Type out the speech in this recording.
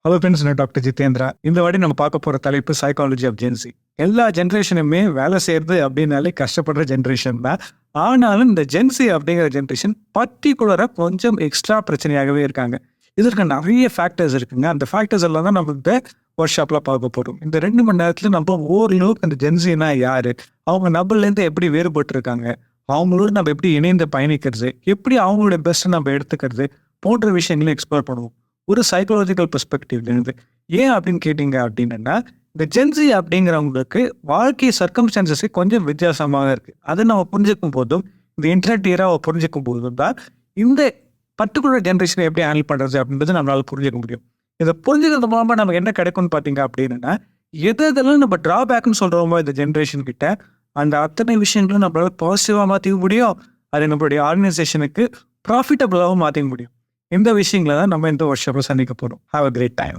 Hello friends, நான் doctor Jitendra. இந்த வாட்டி நம்ம பார்க்க போகிற தலைப்பு சைக்காலஜி ஆஃப் ஜென்சி. எல்லா ஜென்ரேஷனுமே வேலை செய்கிறது அப்படின்னாலே கஷ்டப்படுற ஜென்ரேஷன் தான். ஆனாலும் இந்த ஜென்சி அப்படிங்கிற ஜென்ரேஷன் பர்டிகுலராக கொஞ்சம் எக்ஸ்ட்ரா பிரச்சனையாகவே இருக்காங்க. இதற்கு நிறைய ஃபேக்டர்ஸ் இருக்குங்க. அந்த ஃபேக்டர்ஸ் எல்லாம் தான் நம்ம இந்த ஒர்க் ஷாப்பில் பார்க்க போகிறோம். இந்த 2 மணி நேரத்தில் நம்ம ஓரளவுக்கு அந்த ஜென்சினா யார், அவங்க நம்மளேருந்து எப்படி வேறுபட்டு இருக்காங்க, அவங்களோட நம்ம எப்படி இணைந்து பயணிக்கிறது, எப்படி அவங்களோட பெஸ்ட்டை நம்ம எடுத்துக்கிறது போன்ற விஷயங்களையும் எக்ஸ்ப்ளோர் பண்ணுவோம் ஒரு சைக்காலஜிக்கல் பெர்ஸ்பெக்டிவ்லேருந்து. ஏன் அப்படின்னு கேட்டிங்க அப்படின்னா, இந்த ஜென்சி அப்படிங்கிறவங்களுக்கு வாழ்க்கை சர்க்கம்ஸ்டான்சஸ் கொஞ்சம் வித்தியாசமாக இருக்குது. அதை நம்ம புரிஞ்சுக்கும் போதும், இந்த இன்டர்நெட் ஏராவை புரிஞ்சுக்கும் போதும் தான் இந்த பர்டிகுலர் ஜென்ரேஷனை எப்படி ஹேண்டில் பண்ணுறது அப்படின்றது நம்மளால் புரிஞ்சுக்க முடியும். இதை புரிஞ்சுக்கிறது மூலமாக நமக்கு என்ன கிடைக்கும்னு பார்த்தீங்க அப்படின்னா, எதெல்லாம் நம்ம ட்ராபேக்னு சொல்கிறோமோ இந்த ஜென்ரேஷன் கிட்ட, அந்த அத்தனை விஷயங்களும் நம்மளால பாசிட்டிவாக மாற்றிக்க முடியும். அதை நம்மளுடைய ஆர்கனைசேஷனுக்கு ப்ராஃபிட்டபுளாகவும் மாற்றிக்க முடியும். இந்த விஷயங்களை தான் நம்ம இந்த ஒர்க் ஷாப்பில் சந்திக்க போகிறோம். Have a great time.